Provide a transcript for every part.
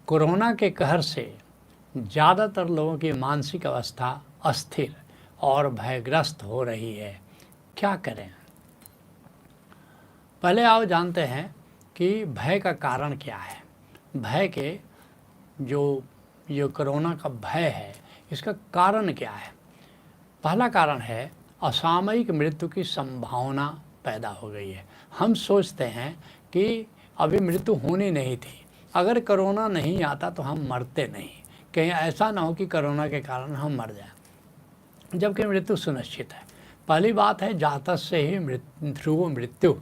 Corona के कहर से ज़्यादातर लोगों की मानसिक अवस्था अस्थिर और भयग्रस्त हो रही है। क्या करें? पहले आओ जानते हैं कि भय का कारण क्या है। भय के जो कोरोना का भय है, इसका कारण क्या है? पहला कारण है असामयिक मृत्यु की संभावना पैदा हो गई है। हम सोचते हैं कि अभी मृत्यु होनी नहीं थी, अगर कोरोना नहीं आता तो हम मरते नहीं, कहीं ऐसा ना हो कि कोरोना के कारण हम मर जाएं, जबकि मृत्यु सुनिश्चित है। पहली बात है जातक से ही मृत्यु,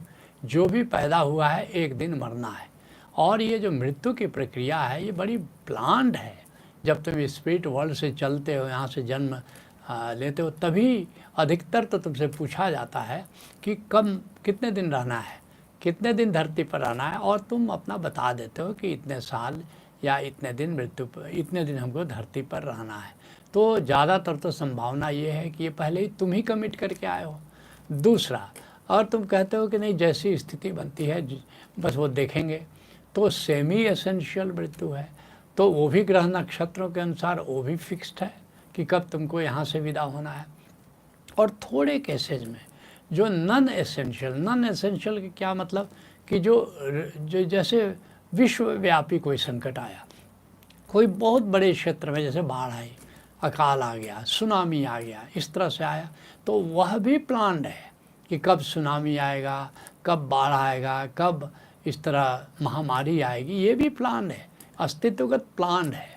जो भी पैदा हुआ है एक दिन मरना है। और ये जो मृत्यु की प्रक्रिया है ये बड़ी प्लान्ड है। जब तुम स्पिरिट वर्ल्ड से चलते हो, यहाँ से जन्म लेते हो, तभी अधिकतर तो तुमसे पूछा जाता है कि कब कितने दिन रहना है, कितने दिन धरती पर रहना है, और तुम अपना बता देते हो कि इतने साल या इतने दिन मृत्यु पर, इतने दिन हमको धरती पर रहना है। तो ज़्यादातर तो संभावना ये है कि ये पहले ही तुम ही कमिट करके आए हो। दूसरा, और तुम कहते हो कि नहीं जैसी स्थिति बनती है बस वो देखेंगे, तो सेमी एसेंशियल मृत्यु है, तो वो भी ग्रह नक्षत्रों के अनुसार वो भी फिक्स्ड है कि कब तुमको यहाँ से विदा होना है। और थोड़े केसेज में जो नॉन एसेंशियल के क्या मतलब कि जो जैसे विश्वव्यापी कोई संकट आया, कोई बहुत बड़े क्षेत्र में जैसे बाढ़ आई, अकाल आ गया, सुनामी आ गया, इस तरह से आया, तो वह भी प्लान्ड है कि कब सुनामी आएगा, कब बाढ़ आएगा, कब इस तरह महामारी आएगी, ये भी प्लान्ड है, अस्तित्वगत प्लान्ड है।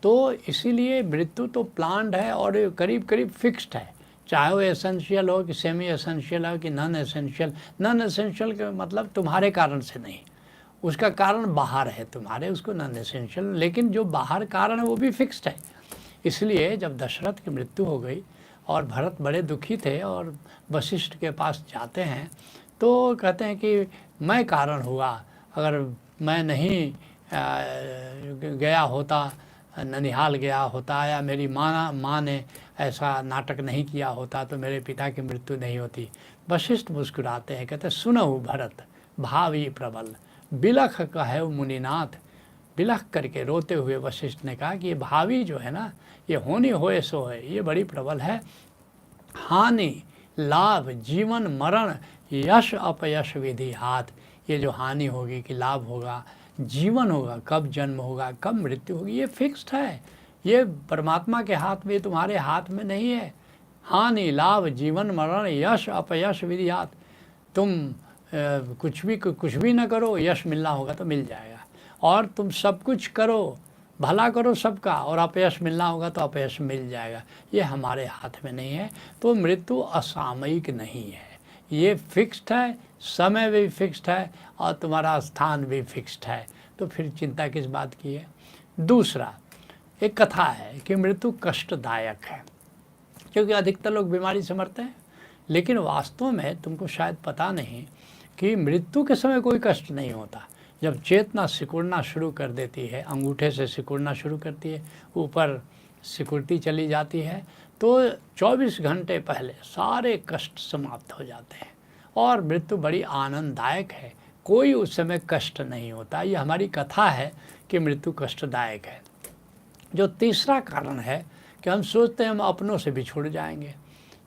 तो इसीलिए मृत्यु तो प्लान्ड है और करीब करीब फिक्स्ड है, चाहे वो एसेंशियल हो कि सेमी एसेंशियल हो कि नॉन एसेंशियल। नॉन एसेंशियल का मतलब तुम्हारे कारण से नहीं, उसका कारण बाहर है तुम्हारे, उसको नॉन एसेंशियल, लेकिन जो बाहर कारण है वो भी फिक्स्ड है। इसलिए जब दशरथ की मृत्यु हो गई और भरत बड़े दुखी थे और वशिष्ठ के पास जाते हैं तो कहते हैं कि मैं कारण हुआ, अगर मैं नहीं गया होता, ननिहाल गया होता, या मेरी माँ ने ऐसा नाटक नहीं किया होता तो मेरे पिता की मृत्यु नहीं होती। वशिष्ठ मुस्कुराते हैं, कहते सुनहु भरत भावी प्रबल, बिलख कहे मुनिनाथ। बिलख करके रोते हुए वशिष्ठ ने कहा कि ये भावी जो है ना, ये होनी होए सो है, ये बड़ी प्रबल है। हानि लाभ जीवन मरण यश अपयश विधि हाथ, ये जो हानि होगी कि लाभ होगा, जीवन होगा, कब जन्म होगा, कब मृत्यु होगी, ये फिक्स्ड है। ये परमात्मा के हाथ में, तुम्हारे हाथ में नहीं है। हानि लाभ जीवन मरण यश अपयश विधि हाथ, तुम कुछ भी ना करो, यश मिलना होगा तो मिल जाएगा, और तुम सब कुछ करो, भला करो सबका, और अपयश मिलना होगा तो अपयश मिल जाएगा। ये हमारे हाथ में नहीं है। तो मृत्यु असामयिक नहीं है, ये फिक्स्ड है, समय भी फिक्स्ड है और तुम्हारा स्थान भी फिक्स्ड है। तो फिर चिंता किस बात की है? दूसरा, एक कथा है कि मृत्यु कष्टदायक है, क्योंकि अधिकतर लोग बीमारी से मरते हैं, लेकिन वास्तव में तुमको शायद पता नहीं कि मृत्यु के समय कोई कष्ट नहीं होता। जब चेतना सिकुड़ना शुरू कर देती है, अंगूठे से सिकुड़ना शुरू करती है, ऊपर सिकुड़ती चली जाती है, तो 24 घंटे पहले सारे कष्ट समाप्त हो जाते हैं और मृत्यु बड़ी आनंददायक है, कोई उस समय कष्ट नहीं होता। ये हमारी कथा है कि मृत्यु कष्टदायक है। जो तीसरा कारण है कि हम सोचते हैं हम अपनों से बिछुड़ जाएंगे,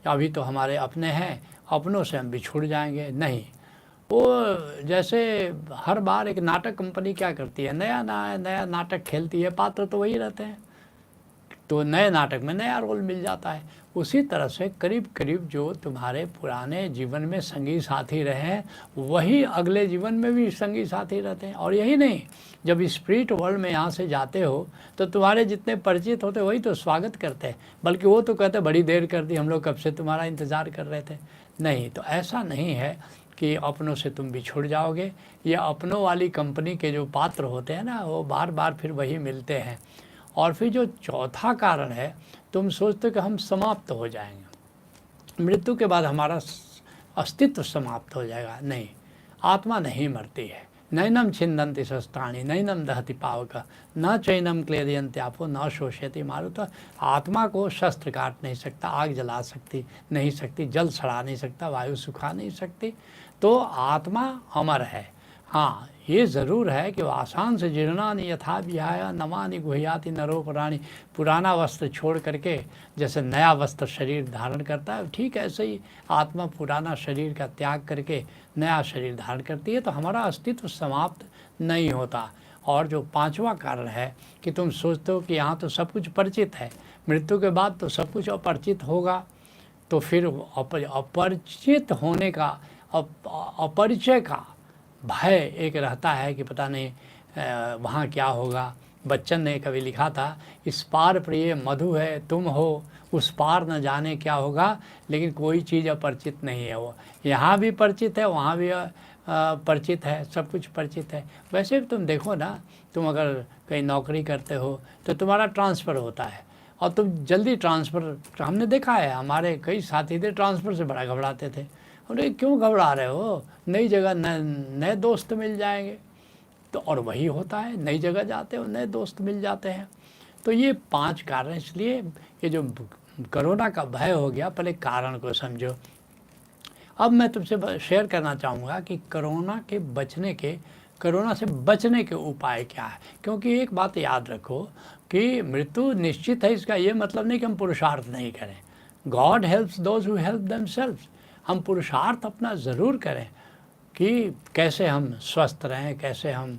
अभी तो हमारे अपने हैं, अपनों से हम बिछुड़ जाएंगे। नहीं, वो जैसे हर बार एक नाटक कंपनी क्या करती है, नया नाटक खेलती है, पात्र तो वही रहते हैं, तो नए नाटक में नया रोल मिल जाता है। उसी तरह से करीब करीब जो तुम्हारे पुराने जीवन में संगी साथी रहे हैं वही अगले जीवन में भी संगी साथी रहते हैं। और यही नहीं, जब स्पिरिट वर्ल्ड में यहाँ से जाते हो तो तुम्हारे जितने परिचित होते वही तो स्वागत करते हैं, बल्कि वो तो कहते बड़ी देर कर दी, हम लोग कब से तुम्हारा इंतज़ार कर रहे थे। नहीं, तो ऐसा नहीं है कि अपनों से तुम बिछुड़ जाओगे। ये अपनों वाली कंपनी के जो पात्र होते हैं ना, वो बार बार फिर वही मिलते हैं। और फिर जो चौथा कारण है, तुम सोचते हो कि हम समाप्त हो जाएंगे, मृत्यु के बाद हमारा अस्तित्व समाप्त हो जाएगा। नहीं, आत्मा नहीं मरती है। नैनम छिन्दन्ति शस्त्राणि नैनम दहति पावक न चैनम क्लेदयन्त्यापो न शोषयति मारुत। आत्मा को शस्त्र काट नहीं सकता, आग जला नहीं सकती, जल सड़ा नहीं सकता, वायु सुखा नहीं सकती। तो आत्मा अमर है। हाँ, ये ज़रूर है कि वो आसान से जीर्णानि यथा विहाय नवानि गुह्याति नरोपराणि। पुराना वस्त्र छोड़ करके जैसे नया वस्त्र शरीर धारण करता है, ठीक ऐसे ही आत्मा पुराना शरीर का त्याग करके नया शरीर धारण करती है, तो हमारा अस्तित्व समाप्त नहीं होता। और जो पांचवा कारण है कि तुम सोचते हो कि यहाँ तो सब कुछ परिचित है, मृत्यु के बाद तो सब कुछ अपरिचित होगा, तो फिर अपरिचित होने का, अपरिचय का भय एक रहता है कि पता नहीं वहाँ क्या होगा। बच्चन ने कभी लिखा था, इस पार प्रिय मधु है तुम हो, उस पार न जाने क्या होगा, लेकिन कोई चीज़ अपरिचित नहीं है। वो यहाँ भी परिचित है, वहाँ भी परिचित है, सब कुछ परिचित है। वैसे भी तुम देखो ना, तुम अगर कहीं नौकरी करते हो तो तुम्हारा ट्रांसफ़र होता है और तुम जल्दी ट्रांसफ़र, हमने देखा है हमारे कई साथी थे ट्रांसफ़र से बड़ा घबराते थे। अरे क्यों घबरा रहे हो, नई जगह नए दोस्त मिल जाएंगे। तो और वही होता है, नई जगह जाते हो नए दोस्त मिल जाते हैं। तो ये 5 कारण, इसलिए ये जो कोरोना का भय हो गया, पहले कारण को समझो। अब मैं तुमसे शेयर करना चाहूँगा कि कोरोना से बचने के उपाय क्या है। क्योंकि एक बात याद रखो कि मृत्यु निश्चित है, इसका ये मतलब नहीं कि हम पुरुषार्थ नहीं करें। God helps those who help themselves. हम पुरुषार्थ अपना ज़रूर करें कि कैसे हम स्वस्थ रहें, कैसे हम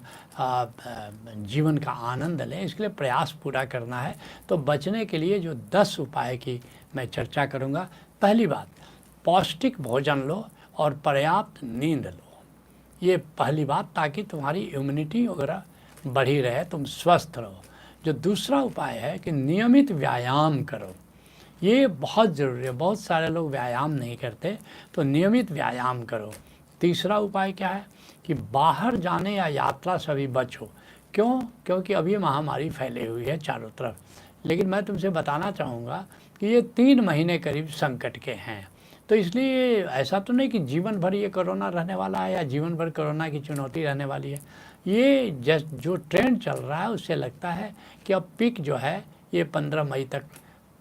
जीवन का आनंद लें, इसके लिए प्रयास पूरा करना है। तो बचने के लिए जो 10 उपाय की मैं चर्चा करूँगा। पहली बात, पौष्टिक भोजन लो और पर्याप्त नींद लो। ये पहली बात, ताकि तुम्हारी इम्यूनिटी वगैरह बढ़ी रहे, तुम स्वस्थ रहो। जो दूसरा उपाय है कि नियमित व्यायाम करो, ये बहुत ज़रूरी है। बहुत सारे लोग व्यायाम नहीं करते, तो नियमित व्यायाम करो। तीसरा उपाय क्या है कि बाहर जाने या यात्रा से भी बचो। क्यों? क्योंकि अभी महामारी फैली हुई है चारों तरफ। लेकिन मैं तुमसे बताना चाहूँगा कि ये 3 महीने करीब संकट के हैं। तो इसलिए ऐसा तो नहीं कि जीवन भर ये कोरोना रहने वाला है या जीवन भर कोरोना की चुनौती रहने वाली है। ये जो ट्रेंड चल रहा है उससे लगता है कि अब पीक जो है ये 15 मई तक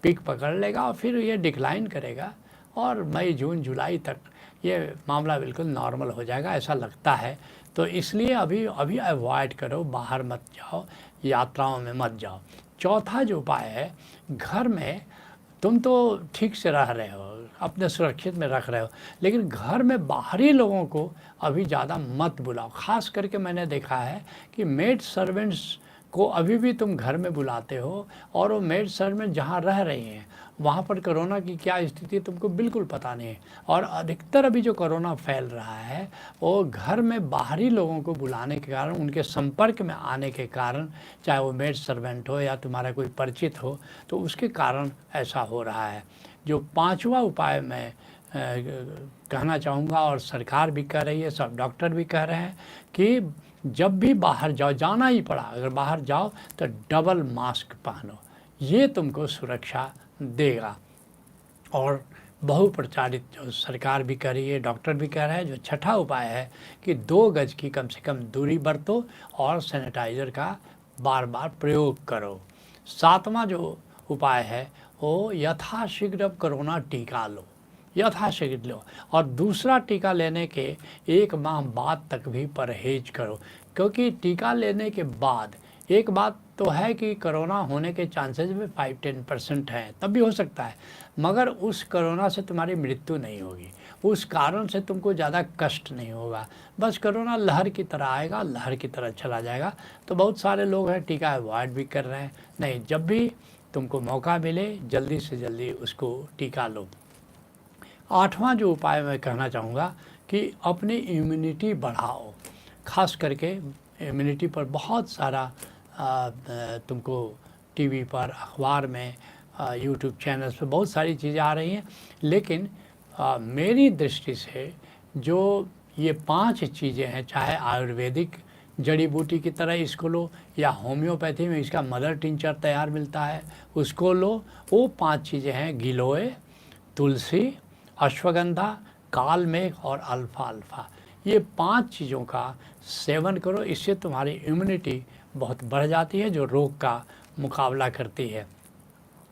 पीक पकड़ लेगा और फिर ये डिक्लाइन करेगा और मई जून जुलाई तक ये मामला बिल्कुल नॉर्मल हो जाएगा, ऐसा लगता है। तो इसलिए अभी अवॉइड करो, बाहर मत जाओ, यात्राओं में मत जाओ। चौथा जो उपाय है, घर में तुम तो ठीक से रह रहे हो, अपने सुरक्षित में रख रहे हो, लेकिन घर में बाहरी लोगों को अभी ज़्यादा मत बुलाओ। ख़ास करके मैंने देखा है कि मेड सर्वेंट्स को अभी भी तुम घर में बुलाते हो और वो मेड सर्वेंट जहाँ रह रही हैं वहाँ पर कोरोना की क्या स्थिति तुमको बिल्कुल पता नहीं है। और अधिकतर अभी जो कोरोना फैल रहा है वो घर में बाहरी लोगों को बुलाने के कारण, उनके संपर्क में आने के कारण, चाहे वो मेड सर्वेंट हो या तुम्हारा कोई परिचित हो, तो उसके कारण ऐसा हो रहा है। जो 5वां उपाय मैं कहना चाहूँगा और सरकार भी कह रही है, सब डॉक्टर भी कह रहे हैं कि जब भी बाहर जाओ, जाना ही पड़ा, अगर बाहर जाओ तो डबल मास्क पहनो, ये तुमको सुरक्षा देगा। और बहुप्रचारित जो सरकार भी कह रही है, डॉक्टर भी कह रहे हैं, जो छठा उपाय है कि 2 गज की कम से कम दूरी बरतो और सैनिटाइज़र का बार बार प्रयोग करो। 7वां जो उपाय है वो यथाशीघ्र कोरोना टीका लो, यथाशीघ्र लो। और दूसरा टीका लेने के 1 माह बाद तक भी परहेज करो, क्योंकि टीका लेने के बाद एक बात तो है कि कोरोना होने के चांसेस भी 5-10% हैं, तब भी हो सकता है, मगर उस कोरोना से तुम्हारी मृत्यु नहीं होगी, उस कारण से तुमको ज़्यादा कष्ट नहीं होगा। बस कोरोना लहर की तरह आएगा, लहर की तरह चला जाएगा। तो बहुत सारे लोग हैं टीका अवॉइड भी कर रहे हैं। नहीं, जब भी तुमको मौका मिले जल्दी से जल्दी उसको टीका लो। 8वां जो उपाय मैं कहना चाहूँगा कि अपनी इम्यूनिटी बढ़ाओ। खास करके इम्यूनिटी पर बहुत सारा तुमको टीवी पर, अखबार में, यूट्यूब चैनल्स पे बहुत सारी चीज़ें आ रही हैं, लेकिन मेरी दृष्टि से जो ये 5 चीज़ें हैं, चाहे आयुर्वेदिक जड़ी बूटी की तरह इसको लो या होम्योपैथी में इसका मदर टिंचर तैयार मिलता है उसको लो, वो 5 चीज़ें हैं गिलोय, तुलसी, अश्वगंधा, कालमेघ और अल्फा। ये 5 चीज़ों का सेवन करो, इससे तुम्हारी इम्यूनिटी बहुत बढ़ जाती है, जो रोग का मुकाबला करती है।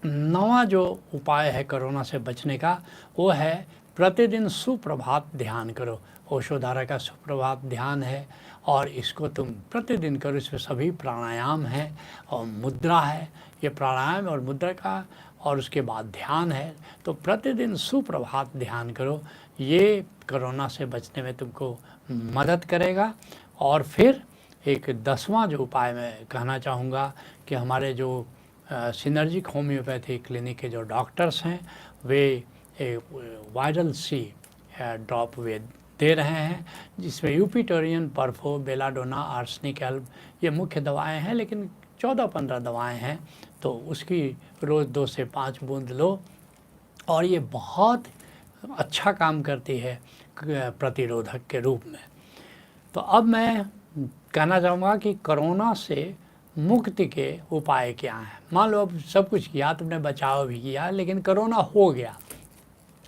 9वां जो उपाय है कोरोना से बचने का वो है प्रतिदिन सुप्रभात ध्यान करो। ओशोधारा का सुप्रभात ध्यान है और इसको तुम प्रतिदिन करो। इसमें सभी प्राणायाम है और मुद्रा है, ये प्राणायाम और मुद्रा का, और उसके बाद ध्यान है। तो प्रतिदिन सुप्रभात ध्यान करो, ये कोरोना से बचने में तुमको मदद करेगा। और फिर एक 10वां जो उपाय मैं कहना चाहूँगा कि हमारे जो सिनर्जिक होम्योपैथी क्लिनिक के जो डॉक्टर्स हैं वे वायरल सी ड्रॉप वे दे रहे हैं, जिसमें यूपिटोरियन, परफो, बेलाडोना, आर्सेनिक एल्ब ये मुख्य दवाएं हैं, लेकिन 14-15 दवाएं हैं। तो उसकी रोज़ 2 से 5 बूंद लो और ये बहुत अच्छा काम करती है प्रतिरोधक के रूप में। तो अब मैं कहना चाहूँगा कि कोरोना से मुक्ति के उपाय क्या हैं। मान लो अब सब कुछ किया, तुमने बचाव भी किया, लेकिन कोरोना हो गया,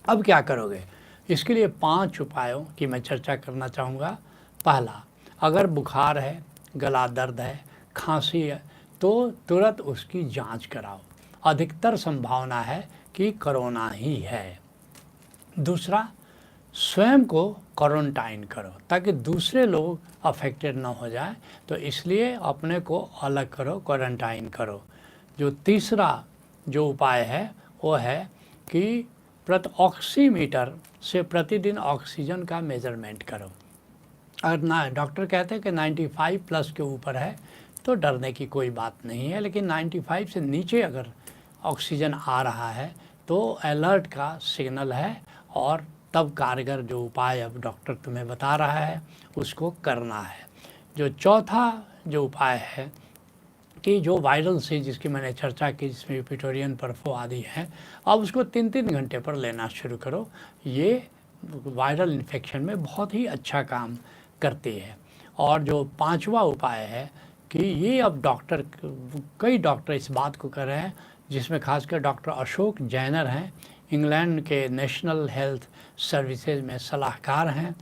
अब क्या करोगे? इसके लिए 5 उपायों की मैं चर्चा करना चाहूँगा। पहला, अगर बुखार है, गला दर्द है, खांसी है, तो तुरंत उसकी जांच कराओ, अधिकतर संभावना है कि कोरोना ही है। दूसरा, स्वयं को क्वारंटाइन करो ताकि दूसरे लोग अफेक्टेड ना हो जाए, तो इसलिए अपने को अलग करो, क्वारंटाइन करो। जो तीसरा जो उपाय है वो है कि ऑक्सीमीटर से प्रतिदिन ऑक्सीजन का मेजरमेंट करो। अगर ना डॉक्टर कहते हैं कि 95 प्लस के ऊपर है तो डरने की कोई बात नहीं है, लेकिन 95 से नीचे अगर ऑक्सीजन आ रहा है तो अलर्ट का सिग्नल है और तब कारगर जो उपाय अब डॉक्टर तुम्हें बता रहा है उसको करना है। जो चौथा जो उपाय है कि जो वायरल से जिसकी मैंने चर्चा की, जिसमें यूपिटोरियन, परफो आदि हैं, अब उसको 3-3 घंटे पर लेना शुरू करो। ये वायरल इन्फेक्शन में बहुत ही अच्छा काम करती है। और जो 5वां उपाय है कि ये अब कई डॉक्टर इस बात को कर रहे हैं, जिसमें खासकर डॉक्टर अशोक जैनर हैं, इंग्लैंड के नेशनल हेल्थ सर्विसेज में सलाहकार हैं,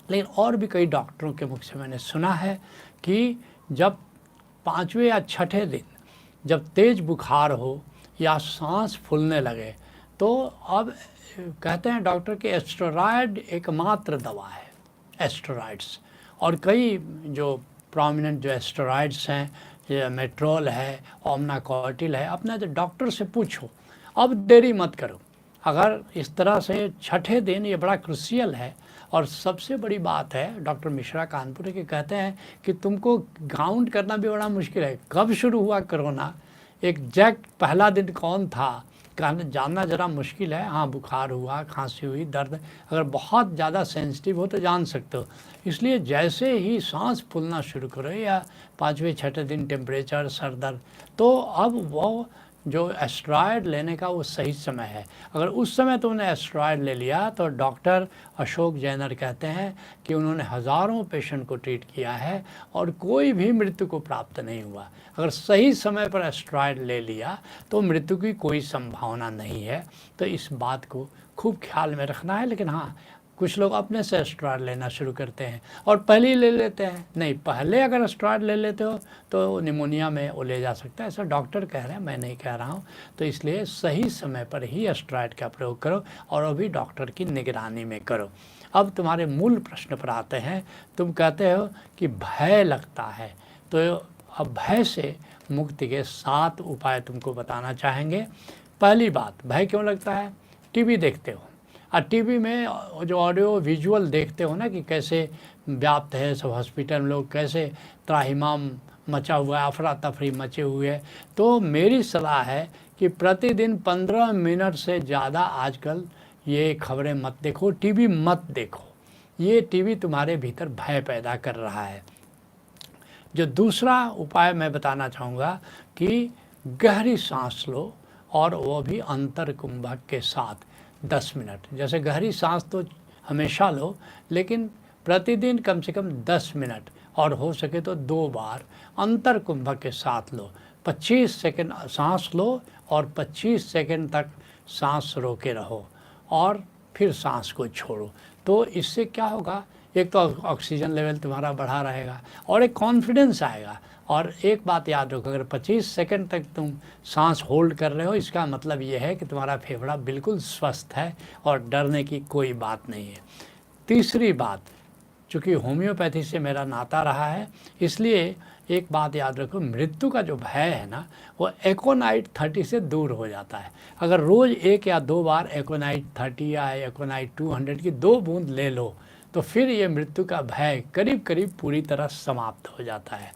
लेकिन और भी कई डॉक्टरों के मुख से मैंने सुना है कि जब 5वें या 6ठे दिन जब तेज़ बुखार हो या सांस फूलने लगे, तो अब कहते हैं डॉक्टर कि एस्टेरॉयड एकमात्र दवा है, एस्टेरॉयड्स। और कई जो प्रोमिनेंट जो एस्टेरॉयड्स हैं, ये मेट्रोल है, ओमनाकॉटिल है, अपने डॉक्टर से पूछो, अब देरी मत करो। अगर इस तरह से 6ठे दिन, ये बड़ा क्रूशियल है। और सबसे बड़ी बात है, डॉक्टर मिश्रा कानपुर के कहते हैं कि तुमको काउंट करना भी बड़ा मुश्किल है, कब शुरू हुआ कोरोना, एग्जैक्ट पहला दिन कौन था जानना ज़रा मुश्किल है। हाँ, बुखार हुआ, खांसी हुई, दर्द अगर बहुत ज़्यादा सेंसिटिव हो तो जान सकते हो। इसलिए जैसे ही सांस फूलना शुरू करो या 5वें-6ठे दिन टेम्परेचर, सर दर्द, तो अब वो जो एस्टेरॉयड लेने का वो सही समय है। अगर उस समय तुमने एस्टेरॉयड ले लिया तो डॉक्टर अशोक जैनर कहते हैं कि उन्होंने हज़ारों पेशेंट को ट्रीट किया है और कोई भी मृत्यु को प्राप्त नहीं हुआ। अगर सही समय पर एस्टेरॉयड ले लिया तो मृत्यु की कोई संभावना नहीं है। तो इस बात को खूब ख्याल में रखना है। लेकिन हाँ, कुछ लोग अपने से एस्टेरॉयड लेना शुरू करते हैं और पहले ही ले लेते हैं। नहीं, पहले अगर एस्टेरॉयड ले लेते हो तो निमोनिया में वो ले जा सकता है, ऐसा डॉक्टर कह रहे हैं, मैं नहीं कह रहा हूँ। तो इसलिए सही समय पर ही एस्टेरॉयड का प्रयोग करो और वो भी डॉक्टर की निगरानी में करो। अब तुम्हारे मूल प्रश्न पर आते हैं। तुम कहते हो कि भय लगता है, तो अब भय से मुक्ति के 7 उपाय तुमको बताना चाहेंगे। पहली बात, भय क्यों लगता है? टीवी देखते हो और टीवी में जो ऑडियो विजुअल देखते हो ना कि कैसे व्याप्त है सब हॉस्पिटल में, लोग कैसे त्राहिमाम मचा हुआ है, अफरा तफरी मचे हुए है। तो मेरी सलाह है कि प्रतिदिन 15 मिनट से ज़्यादा आजकल ये खबरें मत देखो, टीवी मत देखो। ये टीवी तुम्हारे भीतर भय पैदा कर रहा है। जो दूसरा उपाय मैं बताना चाहूँगा कि गहरी सांस लो और वो भी अंतर कुंभक के साथ 10 मिनट। जैसे गहरी सांस तो हमेशा लो, लेकिन प्रतिदिन कम से कम 10 मिनट और हो सके तो 2 बार अंतर कुंभक के साथ लो। 25 सेकंड सांस लो और 25 सेकंड तक सांस रोके रहो और फिर सांस को छोड़ो। तो इससे क्या होगा, एक तो ऑक्सीजन लेवल तुम्हारा बढ़ा रहेगा और एक कॉन्फिडेंस आएगा। और एक बात याद रखो, अगर 25 सेकंड तक तुम सांस होल्ड कर रहे हो, इसका मतलब ये है कि तुम्हारा फेफड़ा बिल्कुल स्वस्थ है और डरने की कोई बात नहीं है। तीसरी बात, चूँकि होम्योपैथी से मेरा नाता रहा है, इसलिए एक बात याद रखो, मृत्यु का जो भय है ना, वो एकोनाइट 30 से दूर हो जाता है। अगर रोज़ 1 या 2 बार एकोनाइट 30 या एकोनाइट 200 की 2 बूंद ले लो, तो फिर ये मृत्यु का भय करीब करीब पूरी तरह समाप्त हो जाता है।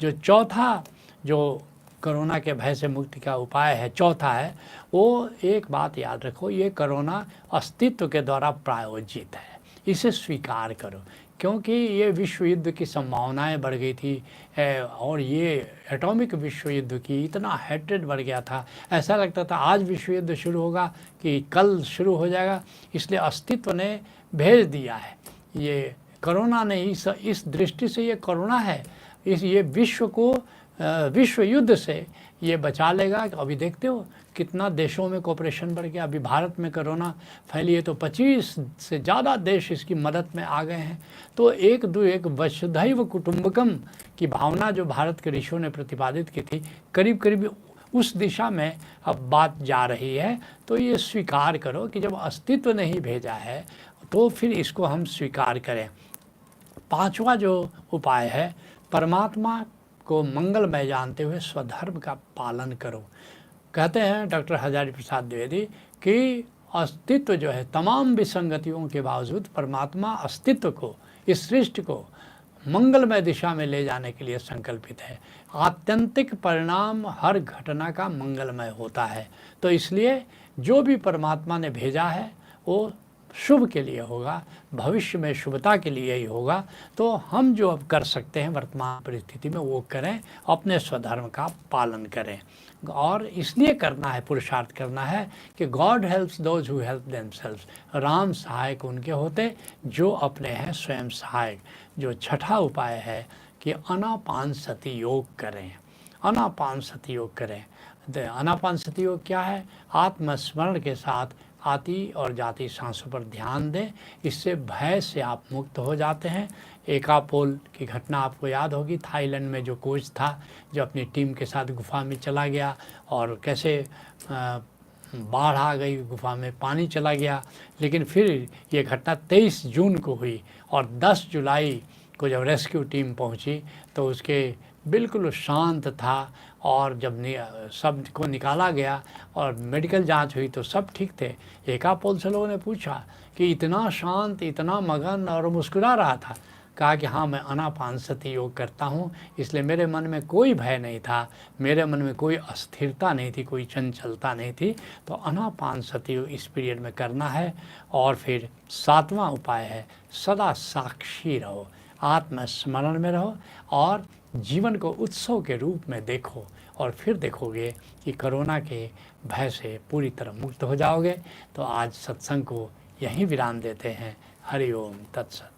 जो चौथा जो कोरोना के भय से मुक्ति का उपाय है, चौथा है, वो एक बात याद रखो, ये कोरोना अस्तित्व के द्वारा प्रायोजित है, इसे स्वीकार करो। क्योंकि ये विश्व युद्ध की संभावनाएं बढ़ गई थी और ये एटॉमिक विश्व युद्ध की इतना हेट्रेड बढ़ गया था, ऐसा लगता था आज विश्व युद्ध शुरू होगा कि कल शुरू हो जाएगा। इसलिए अस्तित्व ने भेज दिया है, ये कोरोना ने इस दृष्टि से ये कोरोना है, ये विश्व को विश्व युद्ध से ये बचा लेगा। अभी देखते हो कितना देशों में कोऑपरेशन बढ़ गया। अभी भारत में कोरोना फैली है तो 25 से ज़्यादा देश इसकी मदद में आ गए हैं। तो एक वसुधैव कुटुंबकम की भावना जो भारत के ऋषियों ने प्रतिपादित की थी, करीब करीब उस दिशा में अब बात जा रही है। तो ये स्वीकार करो कि जब अस्तित्व ने ही भेजा है तो फिर इसको हम स्वीकार करें। पांचवा जो उपाय है, परमात्मा को मंगलमय जानते हुए स्वधर्म का पालन करो। कहते हैं डॉक्टर हजारी प्रसाद द्विवेदी कि अस्तित्व जो है, तमाम विसंगतियों के बावजूद परमात्मा अस्तित्व को, इस सृष्टि को मंगलमय दिशा में ले जाने के लिए संकल्पित है। आत्यंतिक परिणाम हर घटना का मंगलमय होता है। तो इसलिए जो भी परमात्मा ने भेजा है वो शुभ के लिए होगा, भविष्य में शुभता के लिए ही होगा। तो हम जो अब कर सकते हैं वर्तमान परिस्थिति में वो करें, अपने स्वधर्म का पालन करें। और इसलिए करना है, पुरुषार्थ करना है कि God helps those who help themselves, Ram सहायक उनके होते जो अपने हैं स्वयं सहायक। जो छठा उपाय है कि आनापानसति योग करें। आनापानसति योग करें। आनापानसति योग क्या है? आत्मस्मरण के साथ आती और जाती सांसों पर ध्यान दें। इससे भय से आप मुक्त हो जाते हैं। एकापोल की घटना आपको याद होगी, थाईलैंड में जो कोच था जो अपनी टीम के साथ गुफा में चला गया और कैसे बाढ़ आ गई, गुफा में पानी चला गया। लेकिन फिर ये घटना 23 जून को हुई और 10 जुलाई को जब रेस्क्यू टीम पहुंची तो उसके बिल्कुल शांत था। और जब सब को निकाला गया और मेडिकल जांच हुई तो सब ठीक थे। एकापोल से लोगों ने पूछा कि इतना शांत, इतना मगन और मुस्कुरा रहा था। कहा कि हाँ, मैं आनापानसति योग करता हूँ, इसलिए मेरे मन में कोई भय नहीं था, मेरे मन में कोई अस्थिरता नहीं थी, कोई चंचलता नहीं थी। तो आनापानसति योग इस पीरियड में करना है। और फिर 7वां उपाय है, सदा साक्षी रहो, आत्मस्मरण में रहो और जीवन को उत्सव के रूप में देखो। और फिर देखोगे कि कोरोना के भय से पूरी तरह मुक्त हो जाओगे। तो आज सत्संग को यहीं विराम देते हैं। हरि ओम तत्सत।